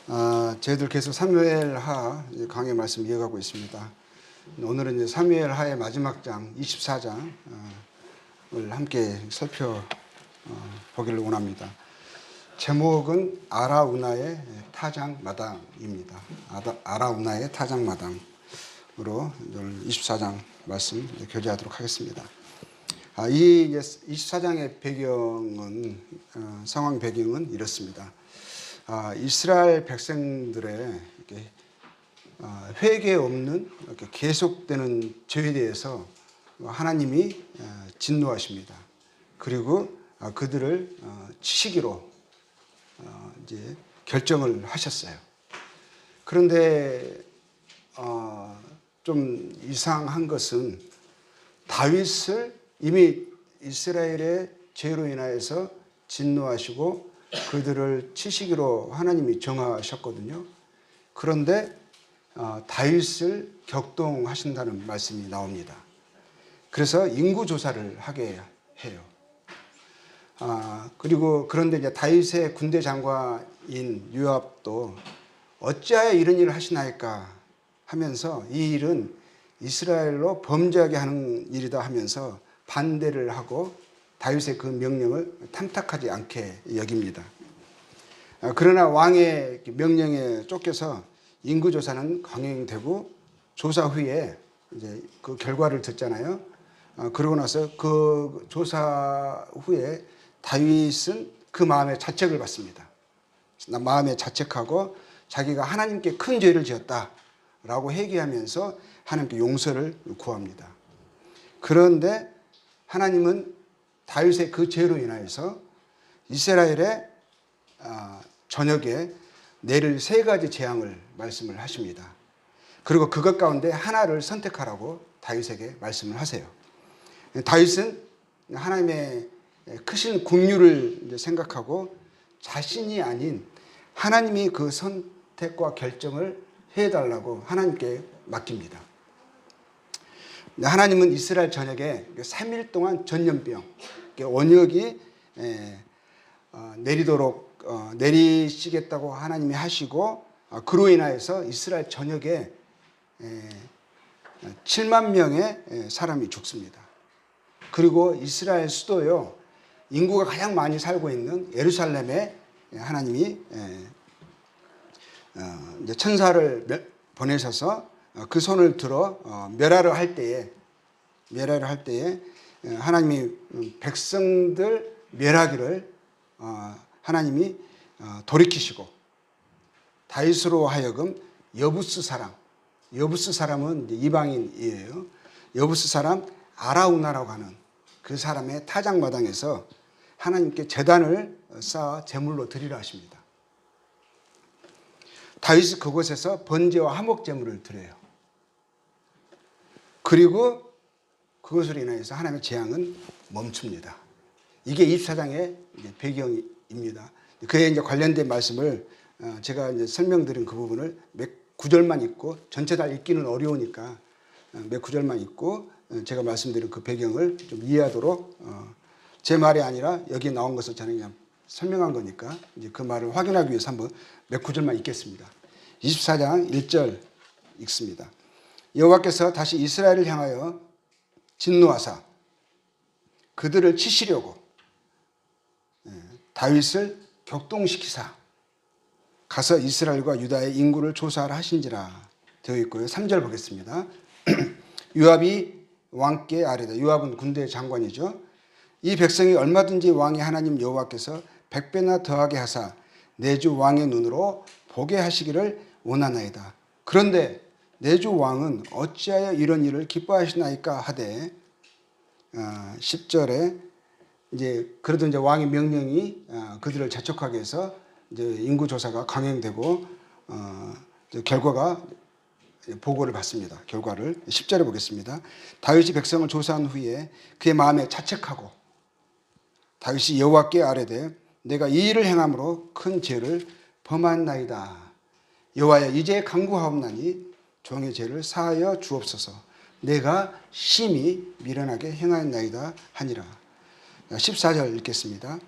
저희들 계속 사무엘하 강의 말씀 이어가고 있습니다. 오늘은 이제 사무엘하의 마지막 장 24장을 함께 살펴보기를 원합니다. 제목은 아라우나의 타작마당입니다. 아라우나의 타작마당으로 오늘 24장 말씀 교제하도록 하겠습니다. 이 24장의 배경은 상황 배경은 이렇습니다. 이스라엘 백성들의 회개 없는 계속되는 죄에 대해서 하나님이 진노하십니다. 그리고 그들을 치시기로 이제 결정을 하셨어요. 그런데 좀 이상한 것은 다윗을 이미 이스라엘의 죄로 인하여서 진노하시고 그들을 치시기로 하나님이 정하셨거든요. 그런데 다윗을 격동하신다는 말씀이 나옵니다. 그래서 인구조사를 하게 해요. 그런데 이제 다윗의 군대 장관인 요압도 어찌하여 이런 일을 하시나이까 하면서 이 일은 이스라엘로 범죄하게 하는 일이다 하면서 반대를 하고 다윗의 그 명령을 탐탁하지 않게 여깁니다. 그러나 왕의 명령에 쫓겨서 인구조사는 강행되고 조사 후에 이제 그 결과를 듣잖아요. 그러고 나서 그 조사 후에 다윗은 그 마음에 자책을 받습니다. 마음에 자책하고 자기가 하나님께 큰 죄를 지었다라고 회개하면서 하나님께 용서를 구합니다. 그런데 하나님은 다윗의 그 죄로 인하여서 이스라엘의 전역에 내릴 3가지 재앙을 말씀을 하십니다. 그리고 그것 가운데 하나를 선택하라고 다윗에게 말씀을 하세요. 다윗은 하나님의 크신 긍휼을 생각하고 자신이 아닌 하나님이 그 선택과 결정을 해달라고 하나님께 맡깁니다. 하나님은 이스라엘 전역에 3일 동안 전염병, 원역이 내리시겠다고 하나님이 하시고 그로 인하여서 이스라엘 전역에 7만 명의 사람이 죽습니다. 그리고 이스라엘 수도요, 인구가 가장 많이 살고 있는 예루살렘에 하나님이 천사를 보내셔서 그 손을 들어 멸하려 할 때에 하나님이 백성들 멸하기를 하나님이 돌이키시고 다윗으로 하여금 여부스 사람은 이방인이에요. 여부스 사람 아라우나라고 하는 그 사람의 타작마당에서 하나님께 제단을 쌓아 제물로 드리라 하십니다. 다윗이 그곳에서 번제와 화목 제물을 드려요. 그리고 그것으로 인해서 하나님의 재앙은 멈춥니다. 이게 24장의 배경입니다. 그에 이제 관련된 말씀을 제가 이제 설명드린 그 부분을 몇 구절만 읽고 전체 다 읽기는 어려우니까 몇 구절만 읽고 제가 말씀드린 그 배경을 좀 이해하도록 제 말이 아니라 여기 나온 것을 저는 그냥 설명한 거니까 이제 그 말을 확인하기 위해서 한번 몇 구절만 읽겠습니다. 24장 1절 읽습니다. 여호와께서 다시 이스라엘을 향하여 진노하사 그들을 치시려고 다윗을 격동시키사 가서 이스라엘과 유다의 인구를 조사하라 하신지라 되어 있고요. 3절 보겠습니다. 요압이 왕께 아뢰되, 요압은 군대 장관이죠. 이 백성이 얼마든지 왕의 하나님 여호와께서 100배나 더하게 하사 내 주 왕의 눈으로 보게 하시기를 원하나이다. 그런데 내 주 왕은 어찌하여 이런 일을 기뻐하시나이까 하되 10절에 그래도 이제 왕의 명령이 그들을 재촉하게 해서 이제 인구 조사가 강행되고 결과가 보고를 받습니다. 결과를 10절에 보겠습니다. 다윗이 백성을 조사한 후에 그의 마음에 자책하고 다윗이 여호와께 아뢰되 내가 이 일을 행함으로 큰 죄를 범하나이다. 여호와여 이제 간구하옵나니 종의 죄를 사하여 주옵소서. 내가 심히 미련하게 행하였나이다 하니라. 14절 읽겠습니다.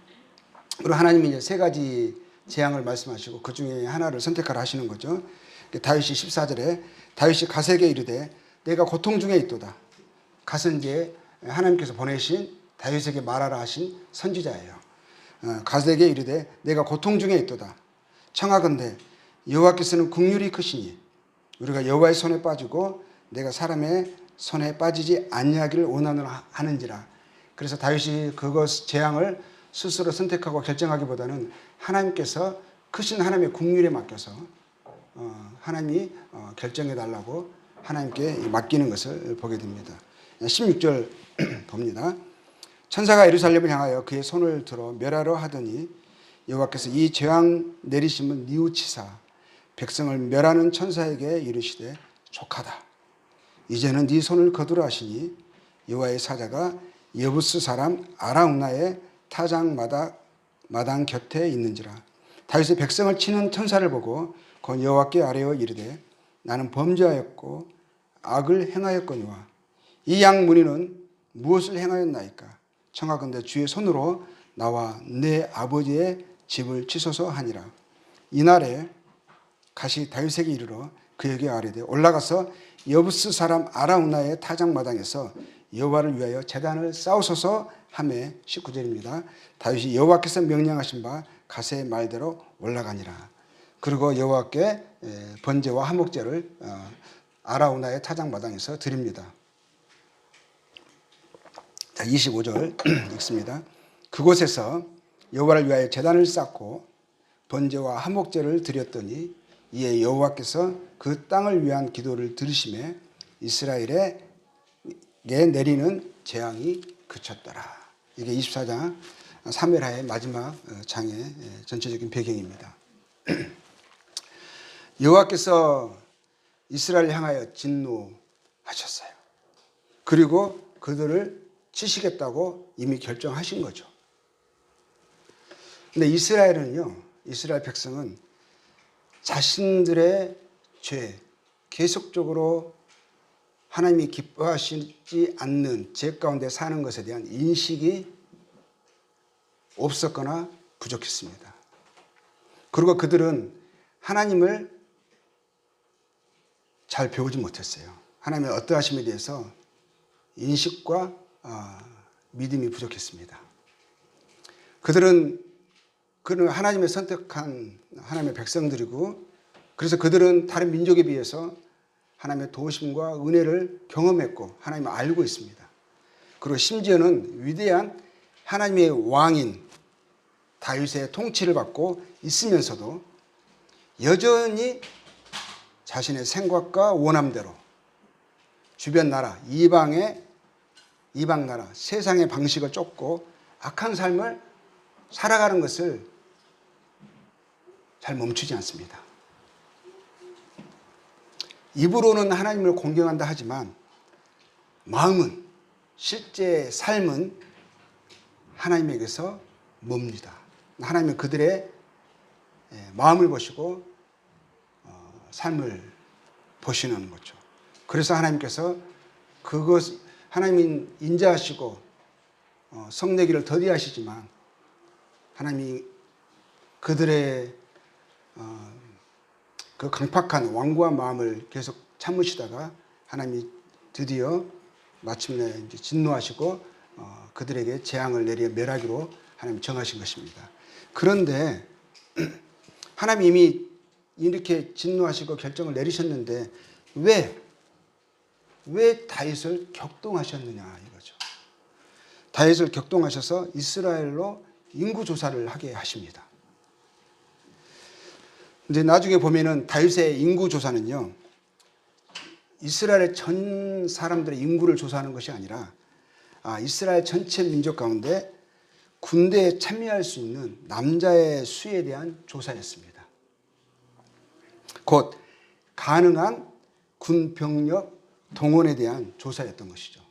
그리고 하나님이 이제 3가지 재앙을 말씀하시고 그 중에 하나를 선택하라 하시는 거죠. 다윗이 14절에 다윗이 갓에게 이르되 내가 고통 중에 있도다. 갓은 이제 하나님께서 보내신 다윗에게 말하라 하신 선지자예요. 갓에게 이르되 내가 고통 중에 있도다. 청하건대 여호와께서는 긍휼이 크시니 우리가 여호와의 손에 빠지고 내가 사람의 손에 빠지지 아니하기를 원하노라 하는지라. 그래서 다윗이 그것 재앙을 스스로 선택하고 결정하기보다는 하나님께서 크신 하나님의 긍휼에 맡겨서 하나님이 결정해 달라고 하나님께 맡기는 것을 보게 됩니다. 16절 봅니다. 천사가 예루살렘을 향하여 그의 손을 들어 멸하려 하더니 여호와께서 이 재앙 내리심을 뉘우치사 백성을 멸하는 천사에게 이르시되 족하다. 이제는 네 손을 거두라 하시니 여호와의 사자가 여부스 사람 아라운나의 타작 마당 곁에 있는지라. 다윗의 백성을 치는 천사를 보고 곧 여호와께 아뢰어 이르되 나는 범죄하였고 악을 행하였거니와 이 양 무리는 무엇을 행하였나이까. 청하건대 주의 손으로 나와 내 아버지의 집을 치소서 하니라. 이날에 갓이 다윗에게 이르러 그에게 아뢰되 올라가서 여부스 사람 아라운나의 타작마당에서 여호와를 위하여 제단을 쌓으소서 하매 19절입니다. 다윗이 여호와께서 명령하신 바 갓의 말대로 올라가니라. 그리고 여호와께 번제와 화목제를 아라우나의 타작마당에서 드립니다. 자, 25절 읽습니다. 그곳에서 여호와를 위하여 제단을 쌓고 번제와 화목제를 드렸더니 이에 여호와께서 그 땅을 위한 기도를 들으시매 이스라엘에 내리는 재앙이 그쳤더라. 이게 24장 사무엘하의 마지막 장의 전체적인 배경입니다. 여호와께서 이스라엘을 향하여 진노하셨어요. 그리고 그들을 치시겠다고 이미 결정하신 거죠. 근데 이스라엘 백성은 자신들의 죄, 계속적으로 하나님이 기뻐하시지 않는 죄 가운데 사는 것에 대한 인식이 없었거나 부족했습니다. 그리고 그들은 하나님을 잘 배우지 못했어요. 하나님의 어떠하심에 대해서 인식과 믿음이 부족했습니다. 그들은 하나님의 선택한 하나님의 백성들이고 그래서 그들은 다른 민족에 비해서 하나님의 도우심과 은혜를 경험했고 하나님을 알고 있습니다. 그리고 심지어는 위대한 하나님의 왕인 다윗의 통치를 받고 있으면서도 여전히 자신의 생각과 원함대로 주변 나라, 이방 나라, 세상의 방식을 쫓고 악한 삶을 살아가는 것을 잘 멈추지 않습니다. 입으로는 하나님을 공경한다 하지만 마음은, 실제 삶은 하나님에게서 멉니다. 하나님은 그들의 마음을 보시고 삶을 보시는 거죠. 그래서 하나님께서 하나님은 인자하시고 성내기를 더디하시지만 하나님이 그들의 그 강팍한 완고한 마음을 계속 참으시다가 하나님이 드디어 마침내 이제 진노하시고 그들에게 재앙을 내려 멸하기로 하나님이 정하신 것입니다. 그런데 하나님이 이미 이렇게 진노하시고 결정을 내리셨는데 왜 다윗을 격동하셨느냐 이거죠. 다윗을 격동하셔서 이스라엘로 인구조사를 하게 하십니다. 이제 나중에 보면은 다윗의 인구조사는요, 이스라엘 전 사람들의 인구를 조사하는 것이 아니라 이스라엘 전체 민족 가운데 군대에 참여할 수 있는 남자의 수에 대한 조사였습니다. 곧 가능한 군 병력 동원에 대한 조사였던 것이죠.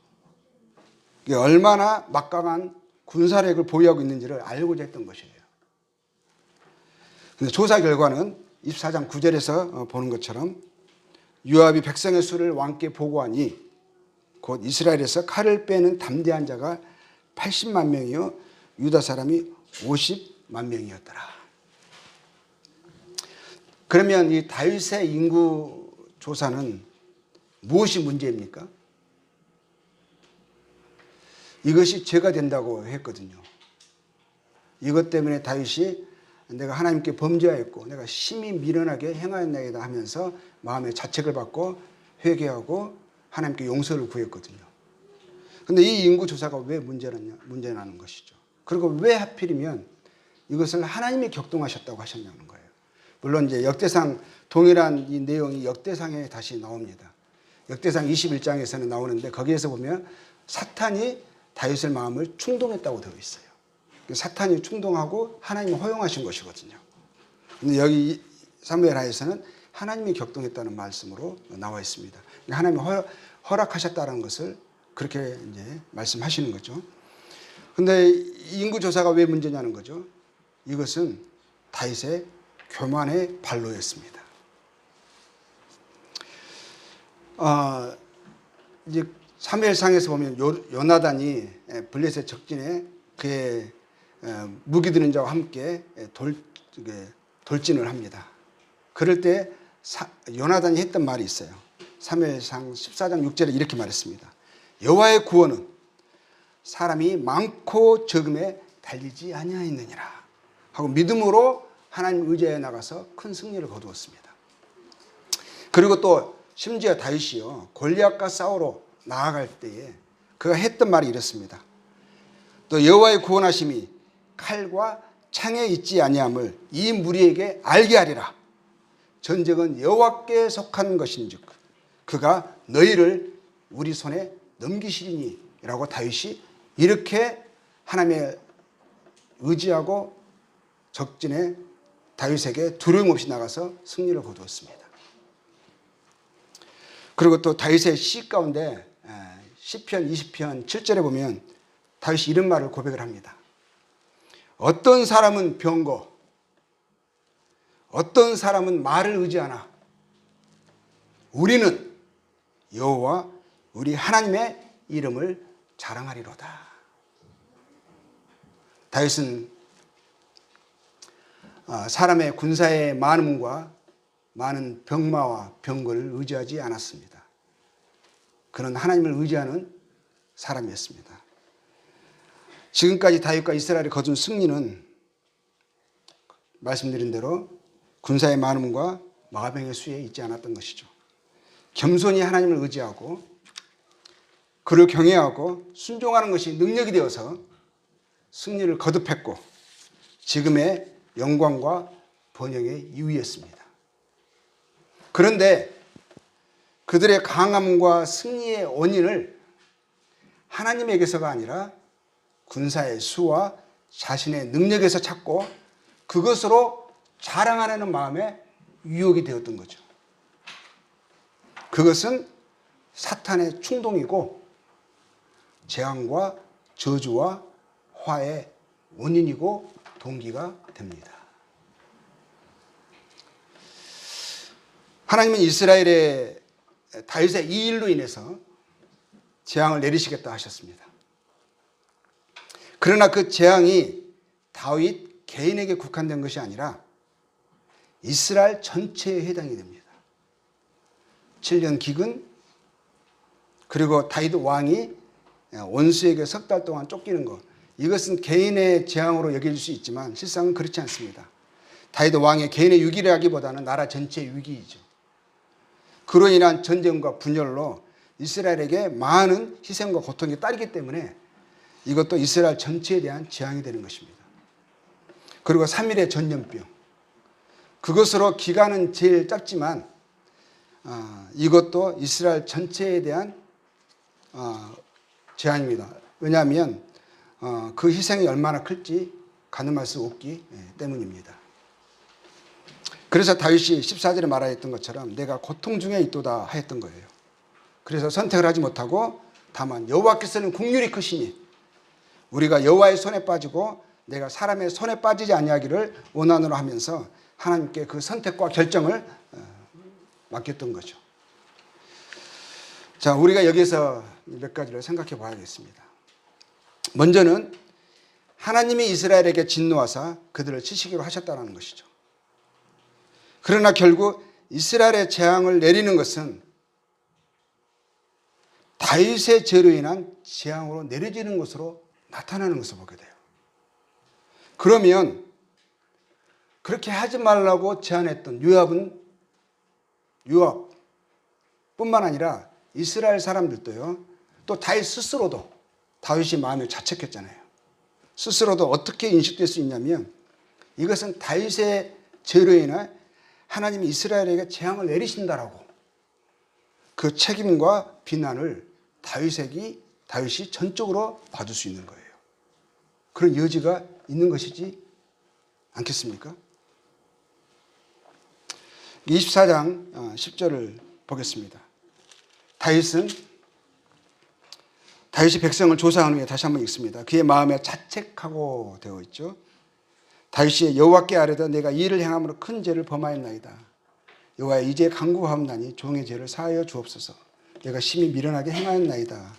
이게 얼마나 막강한 군사력을 보유하고 있는지를 알고자 했던 것이에요. 근데 조사 결과는 24장 9절에서 보는 것처럼 요압이 백성의 수를 왕께 보고하니 곧 이스라엘에서 칼을 빼는 담대한 자가 80만 명이요 유다 사람이 50만 명이었더라. 그러면 이 다윗의 인구 조사는 무엇이 문제입니까? 이것이 죄가 된다고 했거든요. 이것 때문에 다윗이 내가 하나님께 범죄하였고 내가 심히 미련하게 행하였나이다 하면서 마음의 자책을 받고 회개하고 하나님께 용서를 구했거든요. 그런데 이 인구조사가 왜 문제나는 것이죠. 그리고 왜 하필이면 이것을 하나님이 격동하셨다고 하셨냐는 거예요. 물론 이제 역대상 동일한 이 내용이 역대상에 다시 나옵니다. 역대상 21장에서는 나오는데 거기에서 보면 사탄이 다윗의 마음을 충동했다고 되어 있어요. 사탄이 충동하고 하나님이 허용하신 것이거든요. 근데 여기 사무엘하에서는 하나님이 격동했다는 말씀으로 나와 있습니다. 하나님이 허락하셨다는 것을 그렇게 이제 말씀하시는 거죠. 근데 인구조사가 왜 문제냐는 거죠. 이것은 다윗의 교만의 발로였습니다. 이제 사무엘상에서 보면 요나단이 블레셋 적진에 그의 무기 드는 자와 함께 돌진을 합니다. 그럴 때 요나단이 했던 말이 있어요. 사무엘상 14장 6절에 이렇게 말했습니다. 여호와의 구원은 사람이 많고 적음에 달리지 아니하였느니라 하고 믿음으로 하나님 의지하여 나가서 큰 승리를 거두었습니다. 그리고 또 심지어 다윗이요 골리앗과 싸우러 나아갈 때에 그가 했던 말이 이렇습니다. 또 여호와의 구원하심이 칼과 창에 있지 아니함을 이 무리에게 알게 하리라. 전쟁은 여호와께 속한 것인즉 그가 너희를 우리 손에 넘기시리니 라고 다윗이 이렇게 하나님의 의지하고 적진에 다윗에게 두려움 없이 나가서 승리를 거두었습니다. 그리고 또 다윗의 시 가운데 시편 20편 7절에 보면 다윗이 이런 말을 고백을 합니다. 어떤 사람은 병거, 어떤 사람은 말을 의지하나 우리는 여호와 우리 하나님의 이름을 자랑하리로다. 다윗은 사람의 군사의 많음과 많은 병마와 병거를 의지하지 않았습니다. 그는 하나님을 의지하는 사람이었습니다. 지금까지 다윗과 이스라엘이 거둔 승리는 말씀드린 대로 군사의 많음과 마병의 수에 있지 않았던 것이죠. 겸손히 하나님을 의지하고 그를 경외하고 순종하는 것이 능력이 되어서 승리를 거듭했고 지금의 영광과 번영의 이유였습니다. 그런데 그들의 강함과 승리의 원인을 하나님에게서가 아니라 군사의 수와 자신의 능력에서 찾고 그것으로 자랑하려는 마음에 유혹이 되었던 거죠. 그것은 사탄의 충동이고 재앙과 저주와 화의 원인이고 동기가 됩니다. 하나님은 이스라엘의 다윗의 이 일로 인해서 재앙을 내리시겠다 하셨습니다. 그러나 그 재앙이 다윗 개인에게 국한된 것이 아니라 이스라엘 전체에 해당이 됩니다. 7년 기근 그리고 다윗 왕이 원수에게 석 달 동안 쫓기는 것 이것은 개인의 재앙으로 여겨질 수 있지만 실상은 그렇지 않습니다. 다윗 왕의 개인의 위기라기보다는 나라 전체의 위기이죠. 그로 인한 전쟁과 분열로 이스라엘에게 많은 희생과 고통이 따르기 때문에 이것도 이스라엘 전체에 대한 재앙이 되는 것입니다. 그리고 3일의 전염병 그것으로 기간은 제일 짧지만 이것도 이스라엘 전체에 대한 재앙입니다. 왜냐하면 그 희생이 얼마나 클지 가늠할 수 없기 때문입니다. 그래서 다윗이 14절에 말하였던 것처럼 내가 고통 중에 있도다 하였던 거예요. 그래서 선택을 하지 못하고 다만 여호와께서는 긍휼이 크시니 우리가 여호와의 손에 빠지고 내가 사람의 손에 빠지지 아니하기를 원하노라 하면서 하나님께 그 선택과 결정을 맡겼던 거죠. 자, 우리가 여기서 몇 가지를 생각해 봐야겠습니다. 먼저는 하나님이 이스라엘에게 진노하사 그들을 치시기로 하셨다는 것이죠. 그러나 결국 이스라엘의 재앙을 내리는 것은 다윗의 죄로 인한 재앙으로 내려지는 것으로 나타나는 것을 보게 돼요. 그러면 그렇게 하지 말라고 제안했던 요압뿐만 아니라 이스라엘 사람들도요, 또 다윗 스스로도, 다윗이 마음에 자책했잖아요. 스스로도 어떻게 인식될 수 있냐면, 이것은 다윗의 죄로 인해 하나님이 이스라엘에게 재앙을 내리신다라고 그 책임과 비난을 다윗이 전적으로 받을 수 있는 거예요. 그런 여지가 있는 것이지 않겠습니까? 24장 10절을 보겠습니다. 다윗이 백성을 조사한 후에 다시 한번 읽습니다. 그의 마음에 자책하고 되어 있죠. 다윗이 여호와께 아뢰되 내가 이 일을 행함으로 큰 죄를 범하였나이다. 여호와여 이제 간구하옵나니 종의 죄를 사하여 주옵소서. 내가 심히 미련하게 행하였나이다.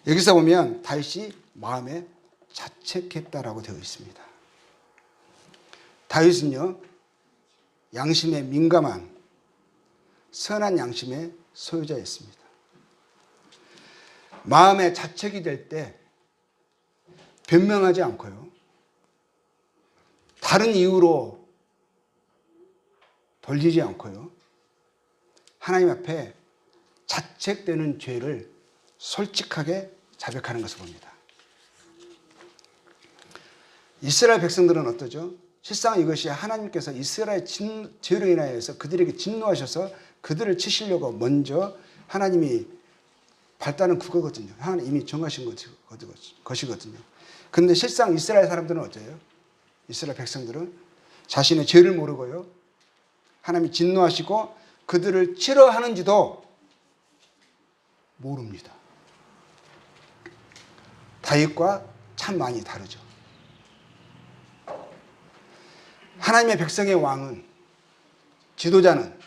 여기서 보면 다윗이 마음에 자책했다라고 되어 있습니다. 다윗은요, 양심에 민감한 선한 양심의 소유자였습니다. 마음에 자책이 될 때 변명하지 않고요, 다른 이유로 돌리지 않고요, 하나님 앞에 자책되는 죄를 솔직하게 자백하는 것을 봅니다. 이스라엘 백성들은 어떠죠? 실상 이것이 하나님께서 이스라엘 죄로 인하여서 그들에게 진노하셔서 그들을 치시려고 먼저 하나님이 발단은 그거거든요. 하나님 이미 정하신 것이거든요. 그런데 실상 이스라엘 사람들은 어때요? 이스라엘 백성들은 자신의 죄를 모르고요, 하나님이 진노하시고 그들을 치러하는지도 모릅니다. 다윗과 참 많이 다르죠. 하나님의 백성의 왕은, 지도자는,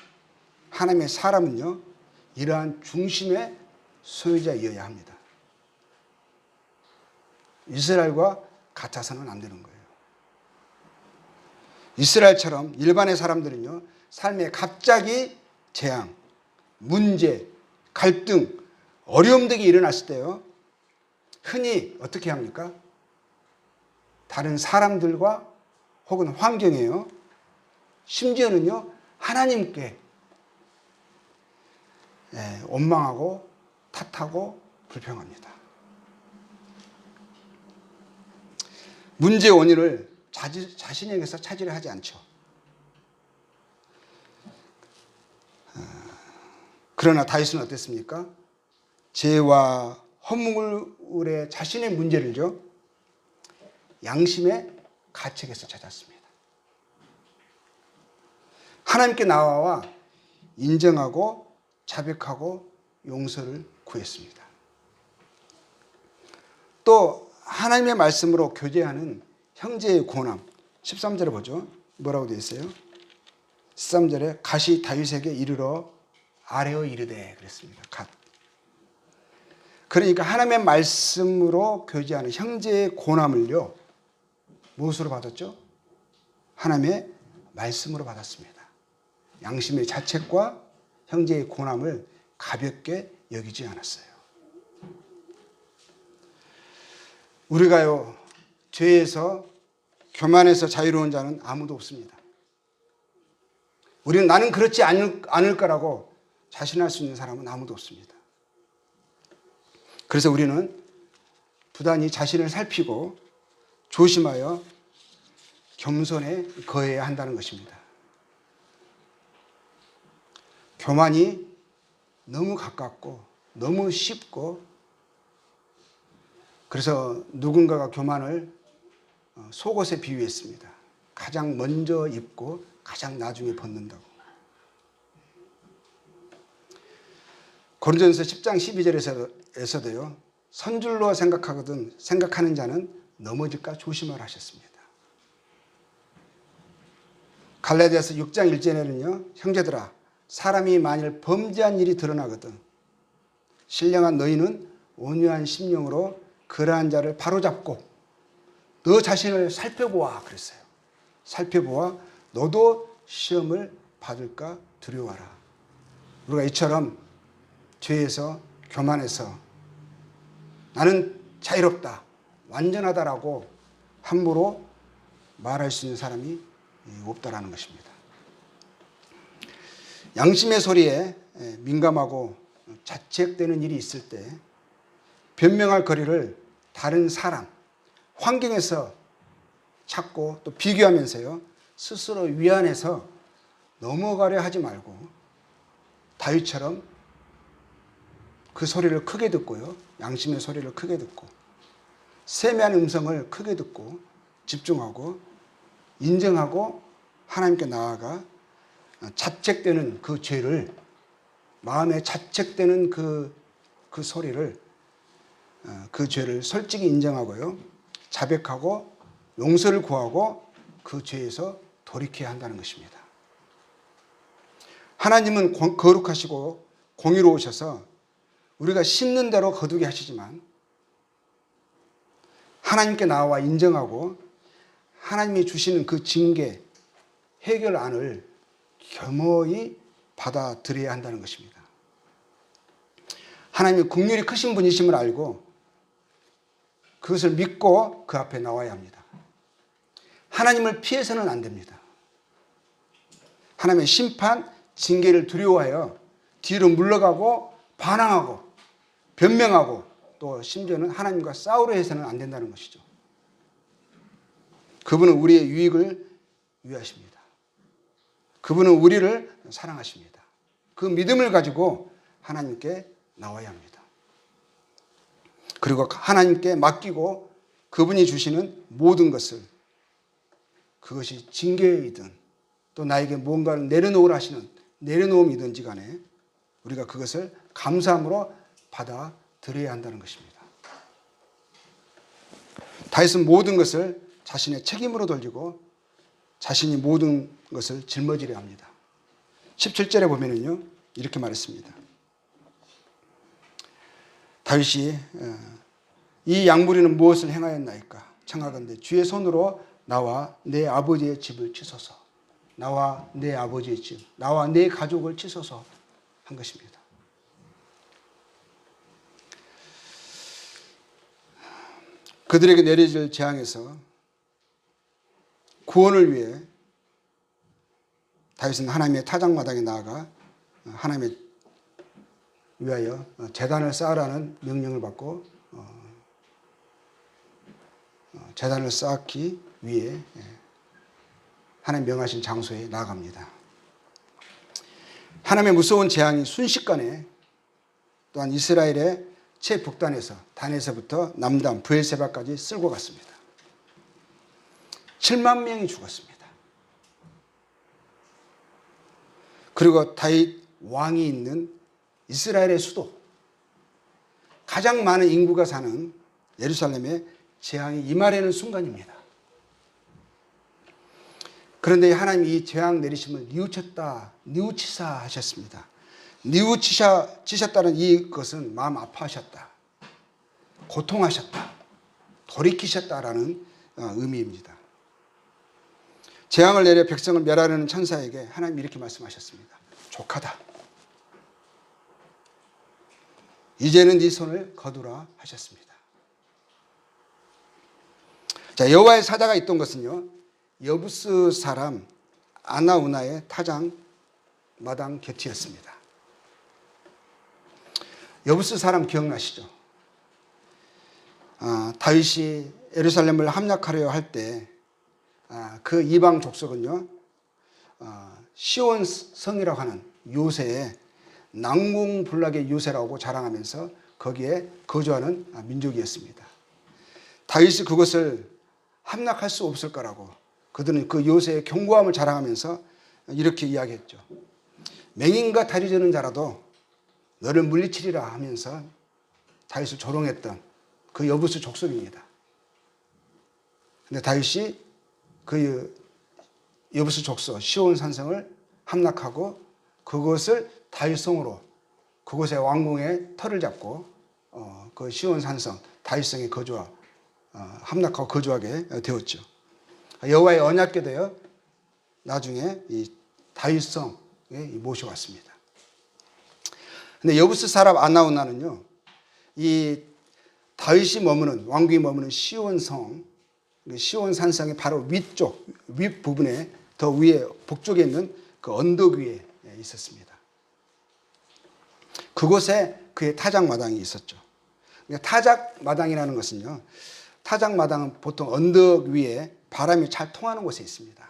하나님의 사람은요, 이러한 중심의 소유자이어야 합니다. 이스라엘과 같아서는 안 되는 거예요. 이스라엘처럼 일반의 사람들은요, 삶에 갑자기 재앙, 문제, 갈등, 어려움 등이 일어났을 때요, 흔히 어떻게 합니까? 다른 사람들과 혹은 환경에요, 심지어는요, 하나님께 원망하고 탓하고 불평합니다. 문제의 원인을 자신에게서 차지를 하지 않죠. 그러나 다윗은 어땠습니까? 죄와 허물의 자신의 문제를요, 양심의 가책에서 찾았습니다. 하나님께 나와 인정하고 자백하고 용서를 구했습니다. 또 하나님의 말씀으로 교제하는 형제의 고남, 13절에 보죠. 뭐라고 되어 있어요? 13절에 갓이 다윗에게 이르러 아뢰어 이르되 그랬습니다. 갓. 그러니까 하나님의 말씀으로 교제하는 형제의 고남을요, 무엇으로 받았죠? 하나님의 말씀으로 받았습니다. 양심의 자책과 형제의 고남을 가볍게 여기지 않았어요. 우리가요, 죄에서 교만에서 자유로운 자는 아무도 없습니다. 우리는 나는 그렇지 않을 거라고 자신할 수 있는 사람은 아무도 없습니다. 그래서 우리는 부단히 자신을 살피고 조심하여 겸손에 거해야 한다는 것입니다. 교만이 너무 가깝고 너무 쉽고, 그래서 누군가가 교만을 속옷에 비유했습니다. 가장 먼저 입고 가장 나중에 벗는다고. 고린도전서 10장 12절에서도요, 선줄로 생각하는 자는 넘어질까 조심하라 하셨습니다. 갈라디아서 6장 1절에는요, 형제들아 사람이 만일 범죄한 일이 드러나거든 신령한 너희는 온유한 심령으로 그러한 자를 바로잡고 너 자신을 살펴보아 그랬어요. 살펴보아 너도 시험을 받을까 두려워하라. 우리가 이처럼 죄에서 교만해서 나는 자유롭다, 완전하다라고 함부로 말할 수 있는 사람이 없다라는 것입니다. 양심의 소리에 민감하고 자책되는 일이 있을 때 변명할 거리를 다른 사람, 환경에서 찾고 또 비교하면서요, 스스로 위안해서 넘어가려 하지 말고 다윗처럼 그 소리를 크게 듣고요, 양심의 소리를 크게 듣고 세미한 음성을 크게 듣고 집중하고 인정하고 하나님께 나아가 자책되는 그 죄를, 마음에 자책되는 그 소리를, 그 죄를 솔직히 인정하고요, 자백하고 용서를 구하고 그 죄에서 돌이켜야 한다는 것입니다. 하나님은 거룩하시고 공의로우셔서 우리가 씻는 대로 거두게 하시지만 하나님께 나와 인정하고 하나님이 주시는 그 징계, 해결안을 겸허히 받아들여야 한다는 것입니다. 하나님이 긍휼이 크신 분이심을 알고 그것을 믿고 그 앞에 나와야 합니다. 하나님을 피해서는 안 됩니다. 하나님의 심판, 징계를 두려워하여 뒤로 물러가고 반항하고 변명하고 또 심지어는 하나님과 싸우려 해서는 안 된다는 것이죠. 그분은 우리의 유익을 위하십니다. 그분은 우리를 사랑하십니다. 그 믿음을 가지고 하나님께 나와야 합니다. 그리고 하나님께 맡기고 그분이 주시는 모든 것을, 그것이 징계이든 또 나에게 뭔가를 내려놓으라 하시는 내려놓음이든지 간에 우리가 그것을 감사함으로 받아들여야 한다는 것입니다. 다윗은 모든 것을 자신의 책임으로 돌리고 자신이 모든 것을 짊어지려 합니다. 17절에 보면은요, 이렇게 말했습니다. 다윗이 이 양무리는 무엇을 행하였나이까? 청하건대 주의 손으로 나와 내 아버지의 집을 치소서. 나와 내 아버지의 집, 나와 내 가족을 치소서 한 것입니다. 그들에게 내려질 재앙에서 구원을 위해 다윗은 하나님의 타작마당에 나아가 하나님의 위하여 제단을 쌓으라는 명령을 받고 제단을 쌓기 위해 하나님 명하신 장소에 나아갑니다. 하나님의 무서운 재앙이 순식간에 또한 이스라엘의 최북단에서 단에서부터 남단 브엘세바까지 쓸고 갔습니다. 7만 명이 죽었습니다. 그리고 다윗 왕이 있는 이스라엘의 수도, 가장 많은 인구가 사는 예루살렘에 재앙이 임하려는 순간입니다. 그런데 하나님이 이 재앙 내리심을 뉘우치사 하셨습니다. 뉘우치셨다는 이것은 마음 아파하셨다, 고통하셨다, 돌이키셨다라는 의미입니다. 재앙을 내려 백성을 멸하려는 천사에게 하나님이 이렇게 말씀하셨습니다. 족하다. 이제는 네 손을 거두라 하셨습니다. 자, 여호와의 사자가 있던 것은요, 여부스 사람 아나우나의 타작 마당 곁이었습니다. 여부스 사람 기억나시죠? 다윗이 예루살렘을 함락하려 할 때 그 이방 족속은요, 시온 성이라고 하는 요새에 난공불락의 요새라고 자랑하면서 거기에 거주하는 민족이었습니다. 다윗이 그것을 함락할 수 없을 거라고 그들은 그 요새의 견고함을 자랑하면서 이렇게 이야기했죠. 맹인과 다리 저는 자라도 너를 물리치리라 하면서 다윗을 조롱했던 그 여부스 족속입니다. 근데 다윗이 그 여부스 족속 시온 산성을 함락하고 그것을 다윗성으로, 그곳의 왕궁의 터를 잡고 그 시온 산성 다윗성에 함락하고 거주하게 되었죠. 여호와의 언약궤도요, 나중에 이 다윗성에 모셔왔습니다. 근데 여부스 사람 아나우나는요, 이 다윗이 머무는, 왕궁이 머무는 시온성, 시온 산성의 바로 위쪽, 윗부분에 더 위에 북쪽에 있는 그 언덕 위에 있었습니다. 그곳에 그의 타작마당이 있었죠. 그러니까 타작마당이라는 것은요, 타작마당은 보통 언덕 위에 바람이 잘 통하는 곳에 있습니다.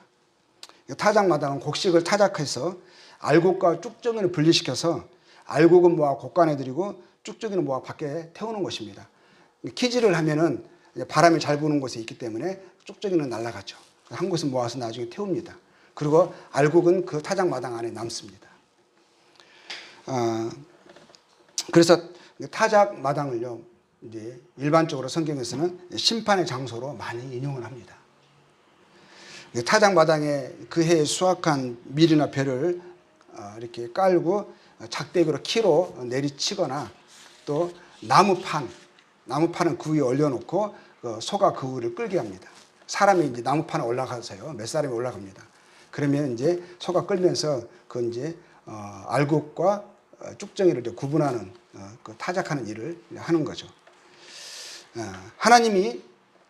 타작마당은 곡식을 타작해서 알곡과 쭉정이를 분리시켜서 알곡은 모아 곡간에 들이고 쭉정이는 모아 밖에 태우는 것입니다. 키질을 하면은 바람이 잘 부는 곳에 있기 때문에 쭉정이는 날아가죠. 한 곳은 모아서 나중에 태웁니다. 그리고 알곡은 그 타작마당 안에 남습니다. 그래서 타작마당을요, 이제 일반적으로 성경에서는 심판의 장소로 많이 인용을 합니다. 타작마당에 그 해에 수확한 밀이나 벼를 이렇게 깔고 작대기로 키로 내리치거나 또 나무판은 그 위에 올려놓고 소가 그 위를 끌게 합니다. 사람이 이제 나무판에 올라가서요, 몇 사람이 올라갑니다. 그러면 이제 소가 끌면서 그 이제 알곡과 쭉정이를 구분하는 그 타작하는 일을 하는 거죠. 하나님이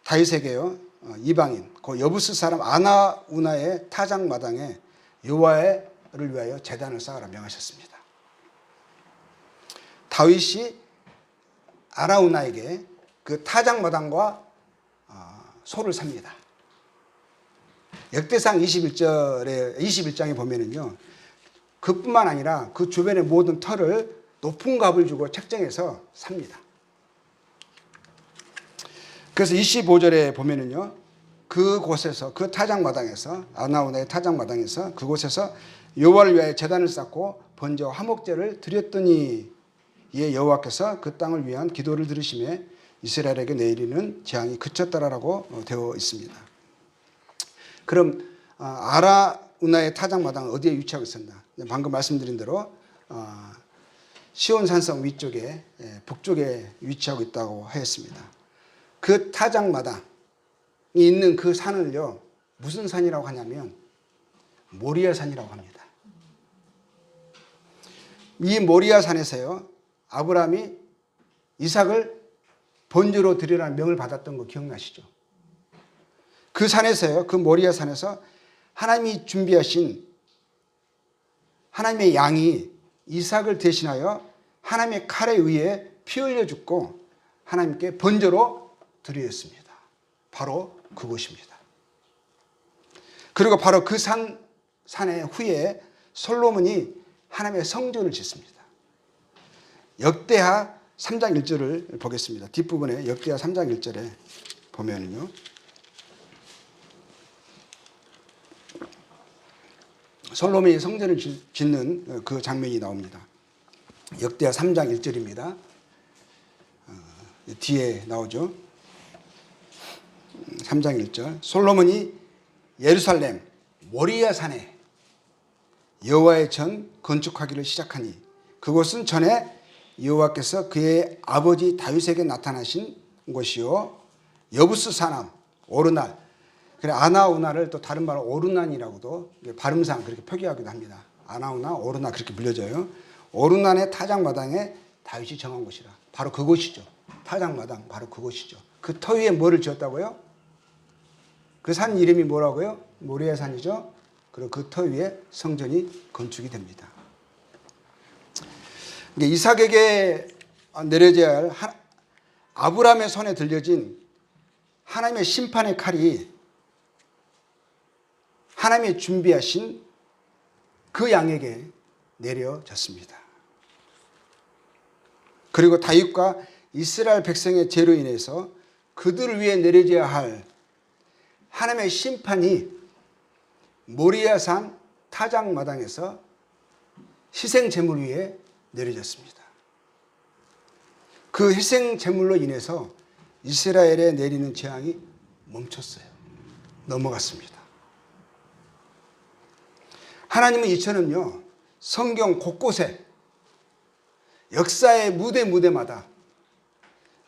다윗에게요, 이방인 그 여부스 사람 아나우나의 타작마당에 여호와를 위하여 제단을 쌓으라 명하셨습니다. 다윗이 아나우나에게 그 타작마당과 소를 삽니다. 역대상 21장에 보면은요, 그뿐만 아니라 그 주변의 모든 터를 높은 값을 주고 책정해서 삽니다. 그래서 25절에 보면은요, 그곳에서, 그 타작마당에서, 아나우나의 타작마당에서 그곳에서 여호와를 위하여 제단을 쌓고 번제와 화목제를 드렸더니 이에 여호와께서 그 땅을 위한 기도를 들으시매 이스라엘에게 내리는 재앙이 그쳤더라라고 되어 있습니다. 그럼 아나우나의 타작마당은 어디에 위치하고 있었나? 방금 말씀드린 대로 시온 산성 위쪽에, 북쪽에 위치하고 있다고 하였습니다. 그 타작마당이 있는 그 산을요, 무슨 산이라고 하냐면 모리아 산이라고 합니다. 이 모리아 산에서요, 아브라함이 이삭을 번제로 드리라는 명을 받았던 거 기억나시죠? 그 산에서요, 그 모리아 산에서 하나님이 준비하신 하나님의 양이 이삭을 대신하여 하나님의 칼에 의해 피 흘려 죽고 하나님께 번제로 드렸습니다. 바로 그곳입니다. 그리고 바로 그 산의 후에 솔로몬이 하나님의 성전을 짓습니다. 역대하 3장 1절을 보겠습니다. 뒷부분에 역대하 3장 1절에 보면은요, 솔로몬이 성전을 짓는 그 장면이 나옵니다. 역대하 3장 1절입니다. 뒤에 나오죠. 3장 1절. 솔로몬이 예루살렘 모리아 산에 여호와의 전 건축하기를 시작하니 그곳은 전에 여호와께서 그의 아버지 다윗에게 나타나신 곳이요 여부스 사람 오르날, 그래 아나우나를 또 다른 말로 오르난이라고도 발음상 그렇게 표기하기도 합니다. 아나우나 오르나 그렇게 불려져요. 오르난의 타작마당에 다윗이 정한 곳이라 바로 그곳이죠. 타작마당 바로 그곳이죠. 그 터 위에 뭐를 지었다고요? 그 산 이름이 뭐라고요? 모리아 산이죠. 그리고 그 터 위에 성전이 건축이 됩니다. 이삭에게 내려져야 할 아브라함의 손에 들려진 하나님의 심판의 칼이 하나님이 준비하신 그 양에게 내려졌습니다. 그리고 다윗과 이스라엘 백성의 죄로 인해서 그들을 위해 내려져야 할 하나님의 심판이 모리아산 타작마당에서 희생제물 위에 내려졌습니다. 그 희생제물로 인해서 이스라엘에 내리는 재앙이 멈췄어요. 넘어갔습니다. 하나님은 이처럼요, 성경 곳곳에 역사의 무대마다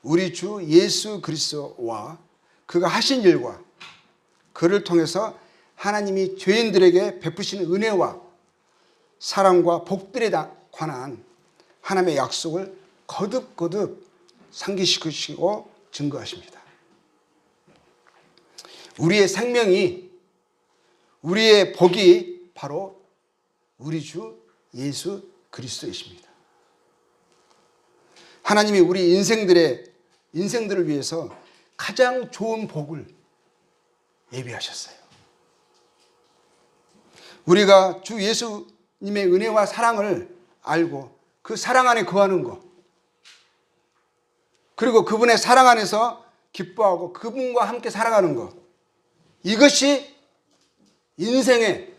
우리 주 예수 그리스도와 그가 하신 일과 그를 통해서 하나님이 죄인들에게 베푸시는 은혜와 사랑과 복들에 관한 하나님의 약속을 거듭거듭 상기시키시고 증거하십니다. 우리의 생명이, 우리의 복이 바로 우리 주 예수 그리스도이십니다. 하나님이 우리 인생들을 위해서 가장 좋은 복을 예비하셨어요. 우리가 주 예수님의 은혜와 사랑을 알고 그 사랑 안에 거하는 것, 그리고 그분의 사랑 안에서 기뻐하고 그분과 함께 살아가는 것, 이것이 인생의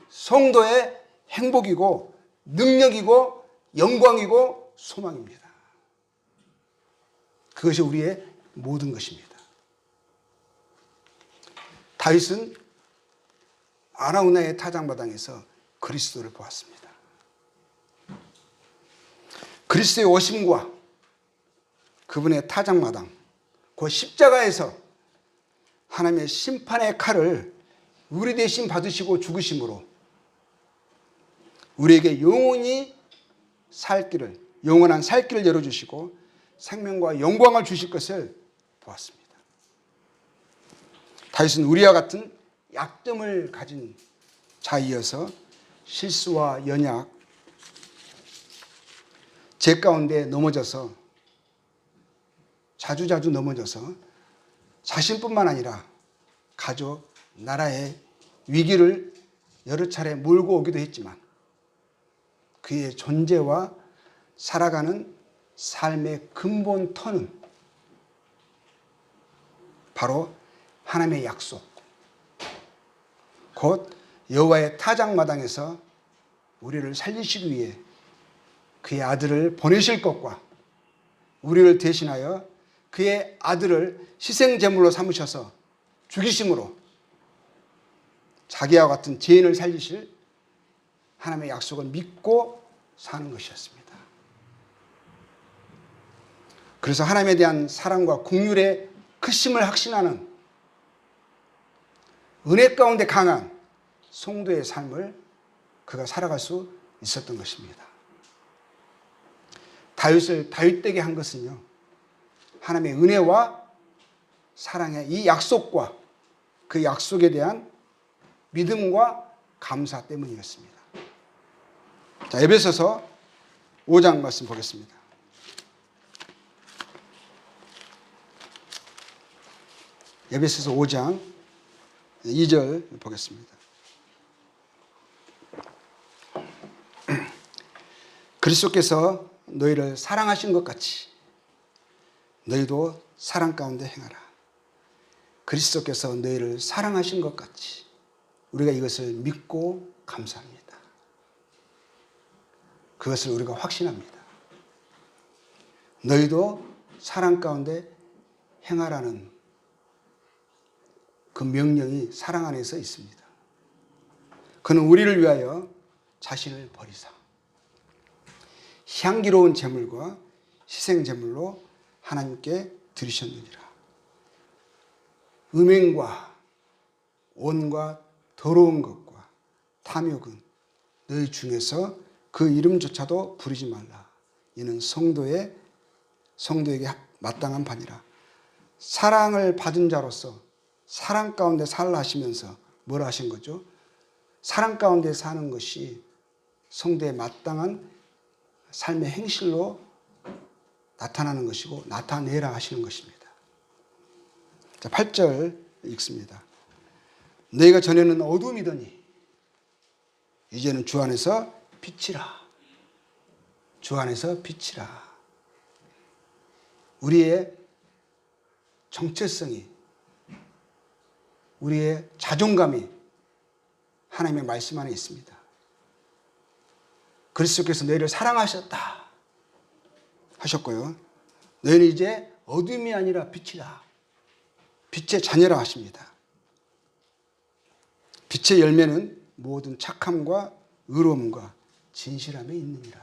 성도의 행복이고 능력이고 영광이고 소망입니다. 그것이 우리의 모든 것입니다. 다윗은 아라우나의 타작마당에서 그리스도를 보았습니다. 그리스도의 오심과 그분의 타작마당, 그 십자가에서 하나님의 심판의 칼을 우리 대신 받으시고 죽으심으로 우리에게 영원한 살 길을 열어주시고 생명과 영광을 주실 것을 보았습니다. 다윗은 우리와 같은 약점을 가진 자이어서 실수와 연약, 죄 가운데 넘어져서 자주자주 넘어져서 자신뿐만 아니라 가족, 나라의 위기를 여러 차례 몰고 오기도 했지만 그의 존재와 살아가는 삶의 근본 터는 바로 하나님의 약속, 곧 여호와의 타작마당에서 우리를 살리시기 위해 그의 아들을 보내실 것과 우리를 대신하여 그의 아들을 희생제물로 삼으셔서 죽이심으로 자기와 같은 죄인을 살리실 하나님의 약속을 믿고 사는 것이었습니다. 그래서 하나님에 대한 사랑과 긍휼의 크심을 확신하는 은혜 가운데 강한 성도의 삶을 그가 살아갈 수 있었던 것입니다. 다윗을 다윗되게 한 것은요, 하나님의 은혜와 사랑의 이 약속과 그 약속에 대한 믿음과 감사 때문이었습니다. 자, 에베소서 5장 말씀 보겠습니다. 에베소서 5장 2절 보겠습니다. 그리스도께서 너희를 사랑하신 것 같이 너희도 사랑 가운데 행하라. 그리스도께서 너희를 사랑하신 것 같이 우리가 이것을 믿고 감사합니다. 그것을 우리가 확신합니다. 너희도 사랑 가운데 행하라는 그 명령이 사랑 안에서 있습니다. 그는 우리를 위하여 자신을 버리사 향기로운 제물과 희생제물로 하나님께 드리셨느니라. 음행과 온과 더러운 것과 탐욕은 너희 중에서 그 이름조차도 부르지 말라. 이는 성도에게 마땅한 바니라. 사랑을 받은 자로서 사랑 가운데 살라 하시면서 뭐라 하신 거죠? 사랑 가운데 사는 것이 성도에 마땅한 삶의 행실로 나타나는 것이고 나타내라 하시는 것입니다. 자, 8절 읽습니다. 너희가 전에는 어둠이더니 이제는 주 안에서 빛이라. 주 안에서 빛이라. 우리의 정체성이, 우리의 자존감이 하나님의 말씀 안에 있습니다. 그리스도께서 너희를 사랑하셨다 하셨고요. 너희는 이제 어둠이 아니라 빛이다. 빛의 자녀라 하십니다. 빛의 열매는 모든 착함과 의로움과 진실함에 있느니라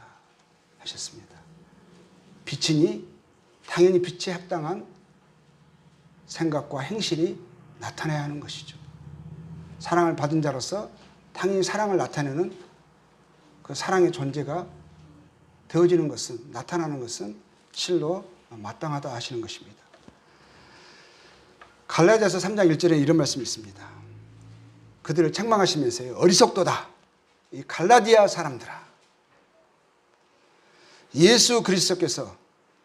하셨습니다. 빛이니 당연히 빛에 합당한 생각과 행실이 나타나야 하는 것이죠. 사랑을 받은 자로서 당연히 사랑을 나타내는 그 그 사랑의 존재가 되어지는 것은, 나타나는 것은 실로 마땅하다 하시는 것입니다. 갈라디아서 3장 1절에 이런 말씀이 있습니다. 그들을 책망하시면서요, 어리석도다 이 갈라디아 사람들아, 예수 그리스도께서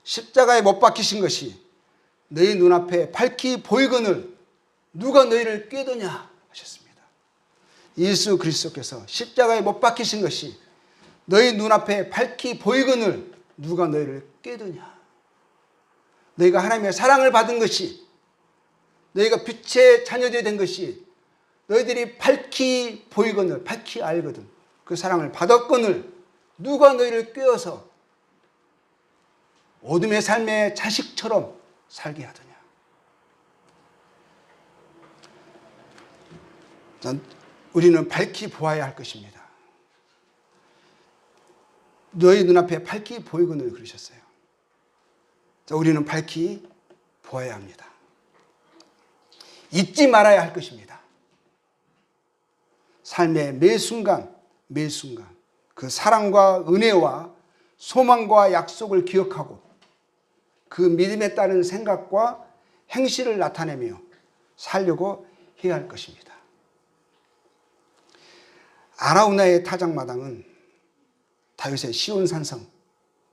십자가에 못 박히신 것이 너희 눈앞에 밝히 보이거늘 누가 너희를 꾀더냐 하셨습니다. 예수 그리스도께서 십자가에 못 박히신 것이 너희 눈앞에 밝히 보이거늘 누가 너희를 꾀더냐. 너희가 하나님의 사랑을 받은 것이, 너희가 빛의 자녀들이 된 것이 너희들이 밝히 보이거늘, 밝히 알거든, 그 사랑을 받았거늘 누가 너희를 꾀어서 어둠의 삶의 자식처럼 살게 하더냐. 우리는 밝히 보아야 할 것입니다. 너희 눈앞에 밝히 보이거늘 그러셨어요. 우리는 밝히 보아야 합니다. 잊지 말아야 할 것입니다. 삶의 매 순간 그 사랑과 은혜와 소망과 약속을 기억하고 그 믿음에 따른 생각과 행실을 나타내며 살려고 해야 할 것입니다. 아라우나의 타작마당은 다윗의 시온산성,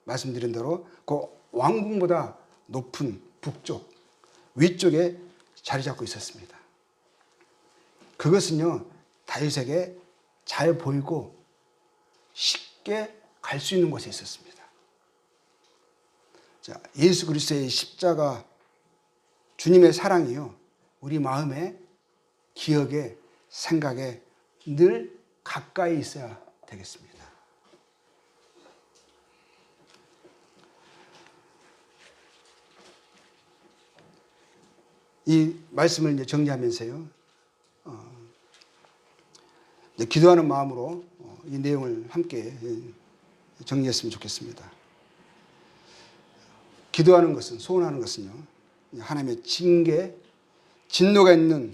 말씀드린 대로 그 왕궁보다 높은 북쪽, 위쪽에 자리 잡고 있었습니다. 그것은요, 다윗에게 잘 보이고 쉽게 갈 수 있는 곳에 있었습니다. 자, 예수 그리스도의 십자가, 주님의 사랑이요, 우리 마음에, 기억에, 생각에 늘 가까이 있어야 되겠습니다. 이 말씀을 이제 정리하면서요, 이제 기도하는 마음으로 이 내용을 함께 정리했으면 좋겠습니다. 기도하는 것은, 소원하는 것은요, 하나님의 징계, 진노가 있는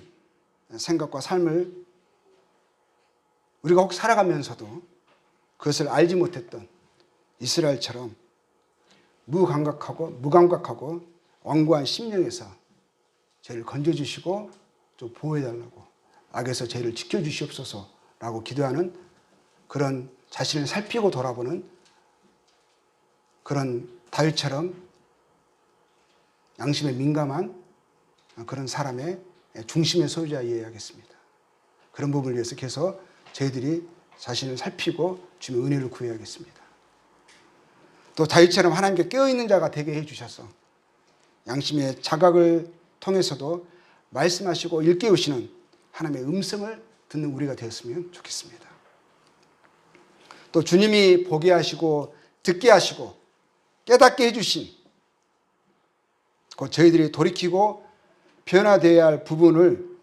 생각과 삶을 우리가 혹 살아가면서도 그것을 알지 못했던 이스라엘처럼 무감각하고 완고한 심령에서 저희를 건져주시고 또 보호해달라고, 악에서 저희를 지켜주시옵소서라고 기도하는, 그런 자신을 살피고 돌아보는 그런 다윗처럼 양심에 민감한 그런 사람의 중심의 소유자이어야 하겠습니다. 그런 부분을 위해서 계속 저희들이 자신을 살피고 주님의 은혜를 구해야겠습니다. 또 다윗처럼 하나님께 깨어있는 자가 되게 해주셔서 양심의 자각을 통해서도 말씀하시고 일깨우시는 하나님의 음성을 듣는 우리가 되었으면 좋겠습니다. 또 주님이 보게 하시고 듣게 하시고 깨닫게 해주신, 곧 저희들이 돌이키고 변화되어야 할 부분을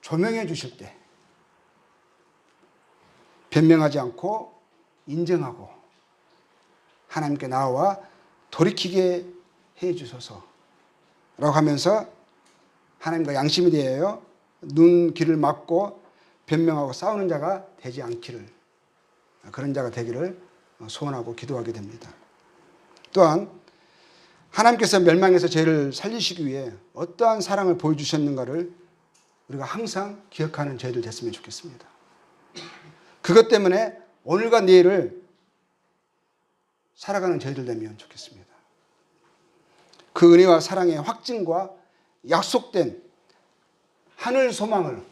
조명해 주실 때 변명하지 않고 인정하고 하나님께 나와 돌이키게 해 주소서라고 하면서 하나님과 양심에 대하여 눈, 귀를 막고 변명하고 싸우는 자가 되지 않기를, 그런 자가 되기를 소원하고 기도하게 됩니다. 또한 하나님께서 멸망에서 죄를 살리시기 위해 어떠한 사랑을 보여주셨는가를 우리가 항상 기억하는 저희들 됐으면 좋겠습니다. 그것 때문에 오늘과 내일을 살아가는 저희들 되면 좋겠습니다. 그 은혜와 사랑의 확증과 약속된 하늘 소망을,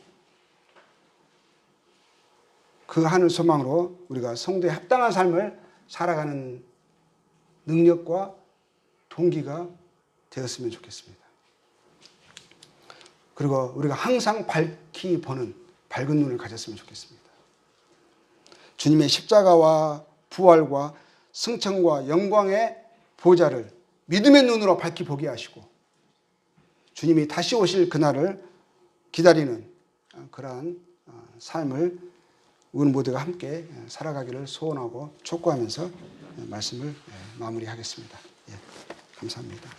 그 하늘 소망으로 우리가 성도에 합당한 삶을 살아가는 능력과 동기가 되었으면 좋겠습니다. 그리고 우리가 항상 밝히 보는 밝은 눈을 가졌으면 좋겠습니다. 주님의 십자가와 부활과 승천과 영광의 보좌를 믿음의 눈으로 밝히 보게 하시고 주님이 다시 오실 그날을 기다리는 그러한 삶을 우리 모두가 함께 살아가기를 소원하고 촉구하면서 말씀을 마무리하겠습니다. 감사합니다.